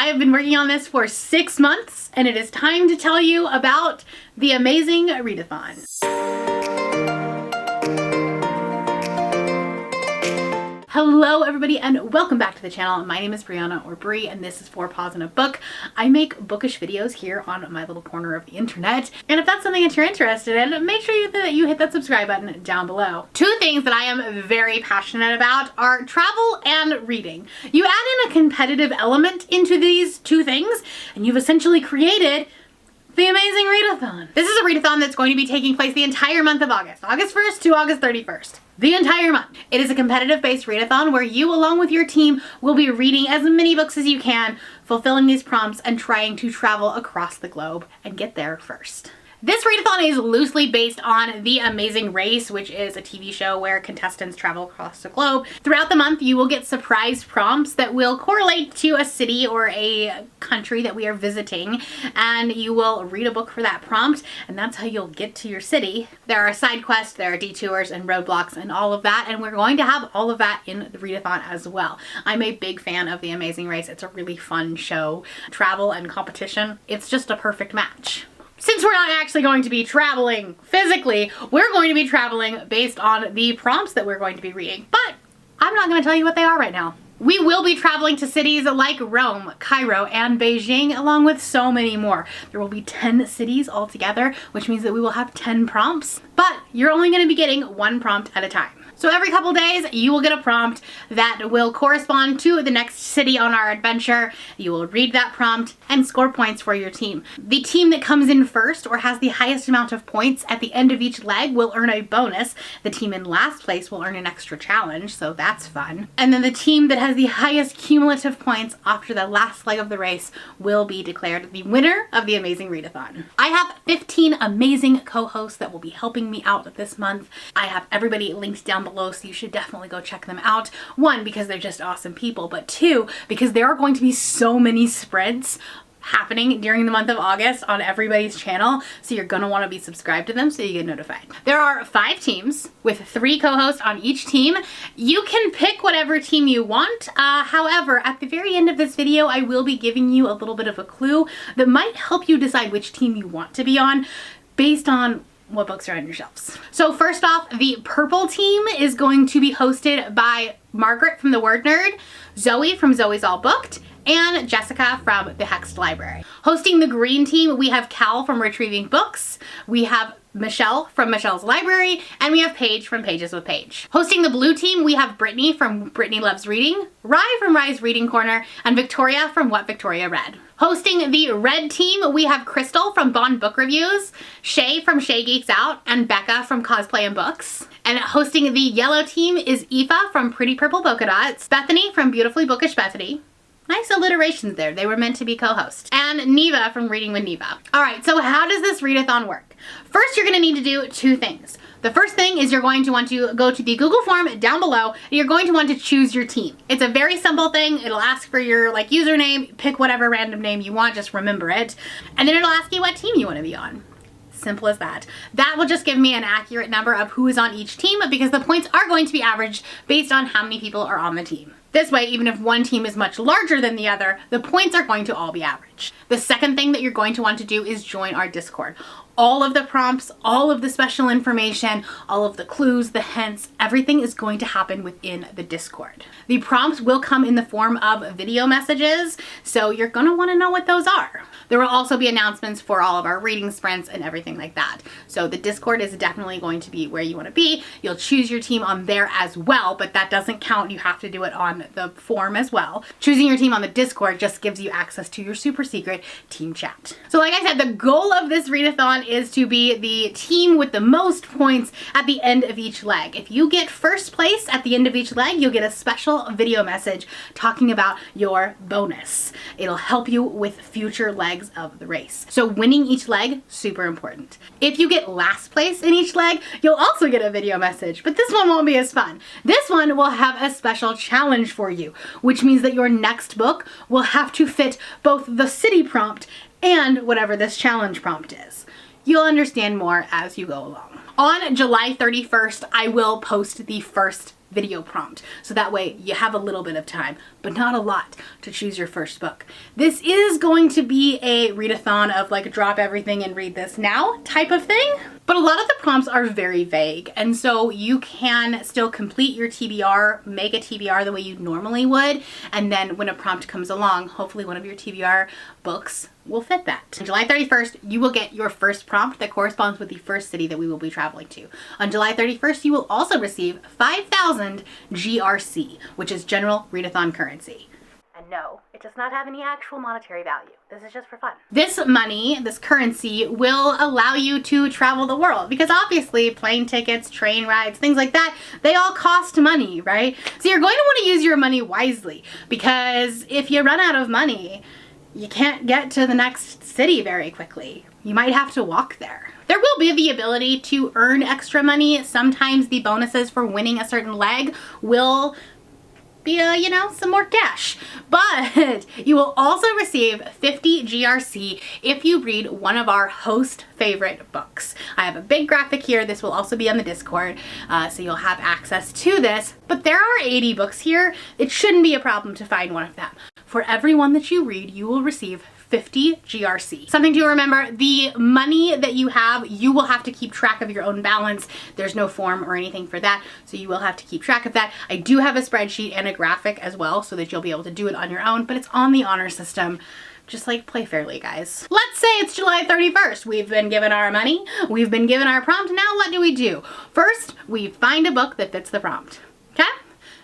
I have been working on this for 6 months, and it is time to tell you about the amazing Readathon. Hello everybody and welcome back to the channel. My name is Brianna or Brie and this is 4 Paws in a Book. I make bookish videos here on my little corner of the internet. And if that's something that you're interested in, make sure that you hit that subscribe button down below. 2 things that I am very passionate about are travel and reading. You add in a competitive element into these 2 things and you've essentially created the amazing Readathon. This is a readathon that's going to be taking place the entire month of August. August 1st to August 31st. The entire month. It is a competitive based readathon where you along with your team will be reading as many books as you can, fulfilling these prompts and trying to travel across the globe and get there first. This readathon is loosely based on The Amazing Race, which is a TV show where contestants travel across the globe. Throughout the month, you will get surprise prompts that will correlate to a city or a country that we are visiting, and you will read a book for that prompt, and that's how you'll get to your city. There are side quests, there are detours and roadblocks and all of that, and we're going to have all of that in the readathon as well. I'm a big fan of The Amazing Race. It's a really fun show. Travel and competition, it's just a perfect match. Since we're not actually going to be traveling physically, we're going to be traveling based on the prompts that we're going to be reading. But I'm not going to tell you what they are right now. We will be traveling to cities like Rome, Cairo, and Beijing, along with so many more. There will be 10 cities altogether, which means that we will have 10 prompts, but you're only going to be getting 1 prompt at a time. So every couple days, you will get a prompt that will correspond to the next city on our adventure. You will read that prompt and score points for your team. The team that comes in first or has the highest amount of points at the end of each leg will earn a bonus. The team in last place will earn an extra challenge, so that's fun. And then the team that has the highest cumulative points after the last leg of the race will be declared the winner of the Amazing Readathon. I have 15 amazing co-hosts that will be helping me out this month. I have everybody linked down below, so you should definitely go check them out. 1, because they're just awesome people, but 2, because there are going to be so many sprints happening during the month of August on everybody's channel, so you're gonna want to be subscribed to them so you get notified. There are 5 teams with 3 co-hosts on each team. You can pick whatever team you want. However, at the very end of this video, I will be giving you a little bit of a clue that might help you decide which team you want to be on based on what books are on your shelves. So first off, the purple team is going to be hosted by Margaret from The Word Nerd, Zoe from Zoe's All Booked, and Jessica from The Hexed Library. Hosting the green team, we have Cal from Retrieving Books, we have Michelle from Michelle's Library, and we have Paige from Pages with Paige. Hosting the blue team, we have Brittany from Brittany Loves Reading, Rye from Rye's Reading Corner, and Victoria from What Victoria Read. Hosting the red team, we have Crystal from Bond Book Reviews, Shay from Shay Geeks Out, and Becca from Cosplay and Books. And hosting the yellow team is Aoife from Pretty Purple Polka Dots, Bethany from Beautifully Bookish Bethany. Nice alliterations there. They were meant to be co-hosts. And Neva from Reading with Neva. All right, so how does this readathon work? First, you're gonna need to do 2 things. The first thing is you're going to want to go to the Google form down below. And you're going to want to choose your team. It's a very simple thing. It'll ask for your username, pick whatever random name you want, just remember it. And then it'll ask you what team you want to be on. Simple as that. That will just give me an accurate number of who is on each team because the points are going to be averaged based on how many people are on the team. This way, even if one team is much larger than the other, the points are going to all be averaged. The second thing that you're going to want to do is join our Discord. All of the prompts, all of the special information, all of the clues, the hints, everything is going to happen within the Discord. The prompts will come in the form of video messages, so you're going to want to know what those are. There will also be announcements for all of our reading sprints and everything like that. So the Discord is definitely going to be where you want to be. You'll choose your team on there as well, but that doesn't count. You have to do it on the form as well. Choosing your team on the Discord just gives you access to your super secret team chat. So like I said, the goal of this readathon is to be the team with the most points at the end of each leg. If you get first place at the end of each leg, you'll get a special video message talking about your bonus. It'll help you with future legs of the race. So winning each leg, super important. If you get last place in each leg, you'll also get a video message, but this one won't be as fun. This one will have a special challenge for you, which means that your next book will have to fit both the city prompt and whatever this challenge prompt is. You'll understand more as you go along. On July 31st, I will post the first video prompt. So that way you have a little bit of time, but not a lot, to choose your first book. This is going to be a readathon of like drop everything and read this now type of thing. But a lot of the prompts are very vague, and so you can still complete your TBR, make a TBR the way you normally would, and then when a prompt comes along, hopefully one of your TBR books will fit that. On July 31st, you will get your first prompt that corresponds with the first city that we will be traveling to. On July 31st, you will also receive 5,000 GRC, which is General Readathon currency. And no, it does not have any actual monetary value. This is just for fun. This money, this currency, will allow you to travel the world because obviously plane tickets, train rides, things like that, they all cost money, right? So you're going to want to use your money wisely because if you run out of money, you can't get to the next city very quickly. You might have to walk there. There will be the ability to earn extra money. Sometimes the bonuses for winning a certain leg will be some more cash, but you will also receive 50 GRC if you read one of our host favorite books. I have a big graphic here. This will also be on the Discord, so you'll have access to this, but there are 80 books here. It shouldn't be a problem to find one of them. For every one that you read, you will receive 50 GRC. Something to remember, the money that you have, you will have to keep track of your own balance. There's no form or anything for that, so you will have to keep track of that. I do have a spreadsheet and a graphic as well so that you'll be able to do it on your own, but it's on the honor system. Just like play fairly, guys. Let's say it's July 31st. We've been given our money, we've been given our prompt. Now what do? First, we find a book that fits the prompt, okay?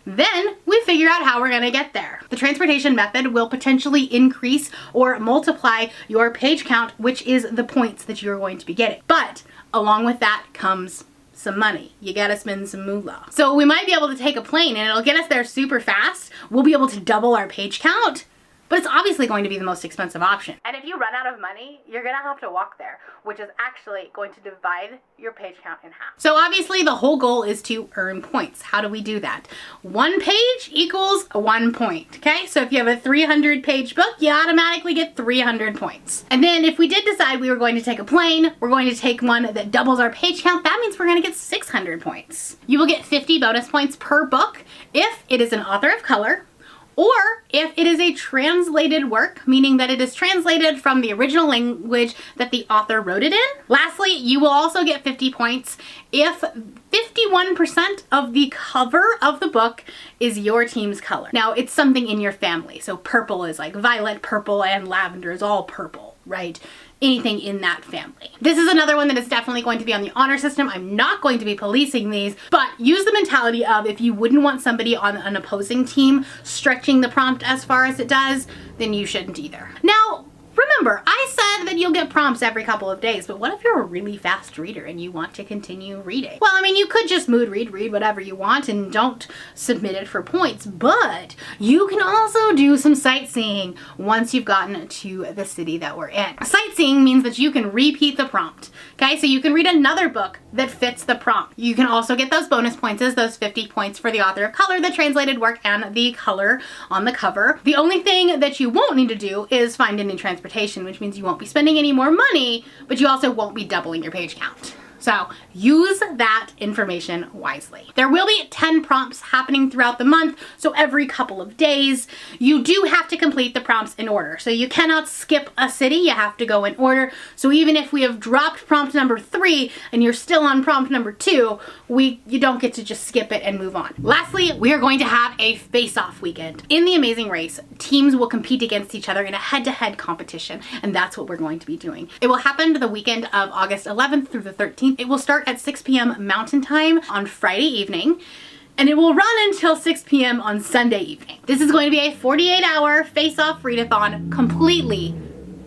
Then we figure out how we're gonna get there. The transportation method will potentially increase or multiply your page count, which is the points that you're going to be getting. But along with that comes some money. You gotta spend some moolah. So we might be able to take a plane and it'll get us there super fast. We'll be able to double our page count, but it's obviously going to be the most expensive option. And if you run out of money, you're gonna have to walk there, which is actually going to divide your page count in half. So obviously the whole goal is to earn points. How do we do that? One page equals 1 point, okay? So if you have a 300 page book, you automatically get 300 points. And then if we did decide we were going to take a plane, we're going to take one that doubles our page count, that means we're gonna get 600 points. You will get 50 bonus points per book if it is an author of color, or if it is a translated work, meaning that it is translated from the original language that the author wrote it in. Lastly, you will also get 50 points if 51% of the cover of the book is your team's color. Now, it's something in your family. So purple is like violet, purple, and lavender is all purple, right? Anything in that family. This is another one that is definitely going to be on the honor system. I'm not going to be policing these, but use the mentality of if you wouldn't want somebody on an opposing team stretching the prompt as far as it does, then you shouldn't either. Now, remember, I said that you'll get prompts every couple of days, but what if you're a really fast reader and you want to continue reading? Well, I mean, you could just mood read whatever you want and don't submit it for points, but you can also do some sightseeing once you've gotten to the city that we're in. Sightseeing means that you can repeat the prompt, okay? So you can read another book that fits the prompt. You can also get those bonus points, those 50 points for the author of color, the translated work, and the color on the cover. The only thing that you won't need to do is find any transportation, which means you won't be spending any more money, but you also won't be doubling your page count. So use that information wisely. There will be 10 prompts happening throughout the month, so every couple of days. You do have to complete the prompts in order. So you cannot skip a city, you have to go in order. So even if we have dropped prompt number 3 and you're still on prompt number 2, you don't get to just skip it and move on. Lastly, we are going to have a face-off weekend. In the Amazing Race, teams will compete against each other in a head-to-head competition, and that's what we're going to be doing. It will happen the weekend of August 11th through the 13th. It will start at 6 p.m. Mountain Time on Friday evening, and it will run until 6 p.m. on Sunday evening. This is going to be a 48-hour face-off readathon completely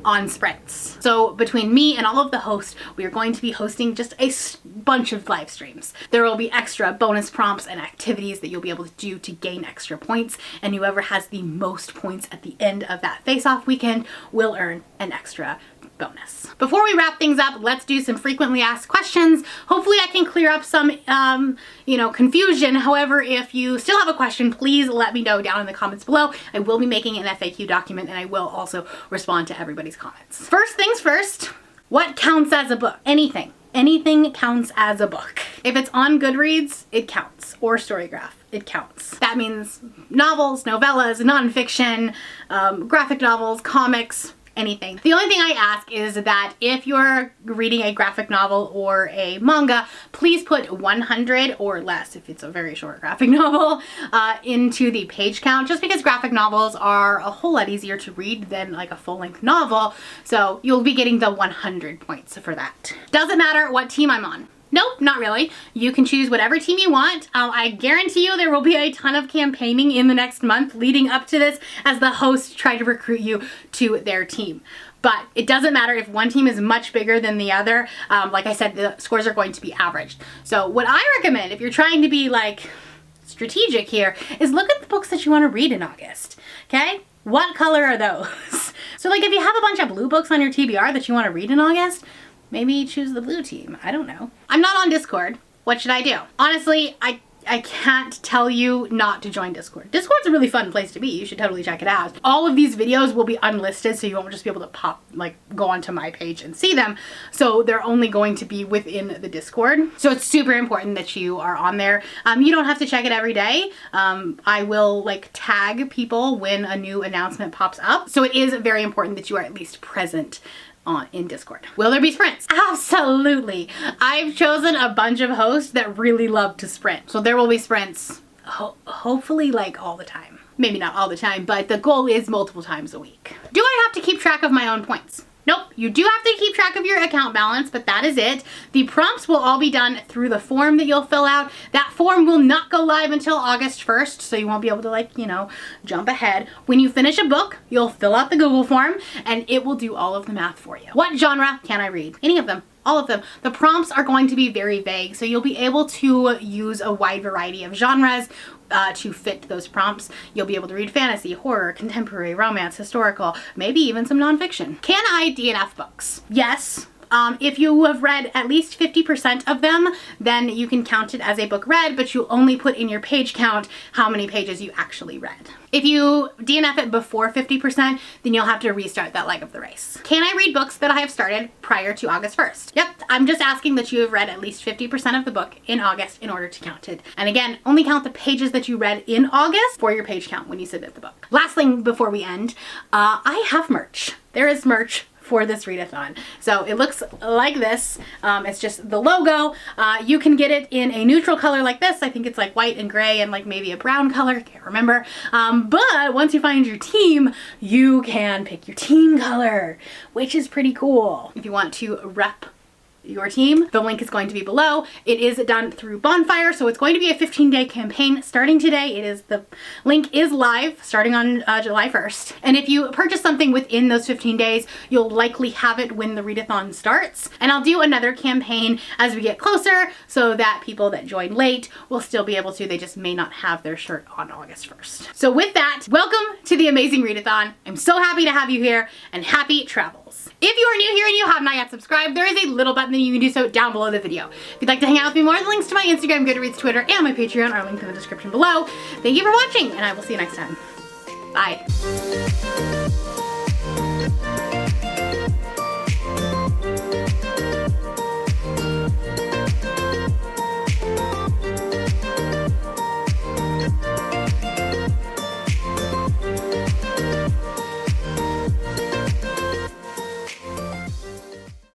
on sprints. So between me and all of the hosts, we are going to be hosting just a bunch of live streams. There will be extra bonus prompts and activities that you'll be able to do to gain extra points, and whoever has the most points at the end of that face-off weekend will earn an extra bonus. Before we wrap things up, let's do some frequently asked questions. Hopefully I can clear up some, confusion. However, if you still have a question, please let me know down in the comments below. I will be making an FAQ document and I will also respond to everybody's comments. First things first, what counts as a book? Anything. Anything counts as a book. If it's on Goodreads, it counts, or Storygraph, it counts. That means novels, novellas, nonfiction, graphic novels, comics, anything. The only thing I ask is that if you're reading a graphic novel or a manga, please put 100 or less, if it's a very short graphic novel, into the page count, just because graphic novels are a whole lot easier to read than like a full-length novel. So you'll be getting the 100 points for that. Doesn't matter what team I'm on. Nope, not really. You can choose whatever team you want. I guarantee you there will be a ton of campaigning in the next month leading up to this as the hosts try to recruit you to their team. But it doesn't matter if one team is much bigger than the other. Like I said, the scores are going to be averaged. So what I recommend, if you're trying to be like strategic here, is look at the books that you want to read in August, okay? What color are those? So like if you have a bunch of blue books on your TBR that you want to read in August, maybe choose the blue team. I don't know. I'm not on Discord. What should I do? Honestly, I can't tell you not to join Discord. Discord's a really fun place to be. You should totally check it out. All of these videos will be unlisted, so you won't just be able to go onto my page and see them. So they're only going to be within the Discord. So it's super important that you are on there. You don't have to check it every day. I will like tag people when a new announcement pops up. So it is very important that you are at least present in Discord. Will there be sprints? Absolutely. I've chosen a bunch of hosts that really love to sprint. So there will be sprints, hopefully like all the time. Maybe not all the time, but the goal is multiple times a week. Do I have to keep track of my own points? Nope, you do have to keep track of your account balance, but that is it. The prompts will all be done through the form that you'll fill out. That form will not go live until August 1st, so you won't be able to like, you know, jump ahead. When you finish a book, you'll fill out the Google form and it will do all of the math for you. What genre can I read? Any of them. All of them. The prompts are going to be very vague, so you'll be able to use a wide variety of genres to fit those prompts. You'll be able to read fantasy, horror, contemporary, romance, historical, maybe even some nonfiction. Can I DNF books? Yes. If you have read at least 50% of them, then you can count it as a book read, but you'll only put in your page count how many pages you actually read. If you DNF it before 50%, then you'll have to restart that leg of the race. Can I read books that I have started prior to August 1st? Yep, I'm just asking that you have read at least 50% of the book in August in order to count it. And again, only count the pages that you read in August for your page count when you submit the book. Last thing before we end, I have merch. There is merch for this readathon. So it looks like this. It's just the logo. You can get it in a neutral color like this. I think it's like white and gray and like maybe a brown color. Can't remember. But once you find your team, you can pick your team color, which is pretty cool. If you want to rep your team, the link is going to be below. It is done through Bonfire, so it's going to be a 15-day campaign starting today. The link is live starting on July 1st. And if you purchase something within those 15 days, you'll likely have it when the readathon starts. And I'll do another campaign as we get closer so that people that join late will still be able to. They just may not have their shirt on August 1st. So with that, welcome to the amazing readathon. I'm so happy to have you here and happy travels. If you are new here and you have not yet subscribed, there is a little button that you can do so down below the video. If you'd like to hang out with me more, the links to my Instagram, Goodreads, Twitter, and my Patreon are linked in the description below. Thank you for watching, and I will see you next time. Bye.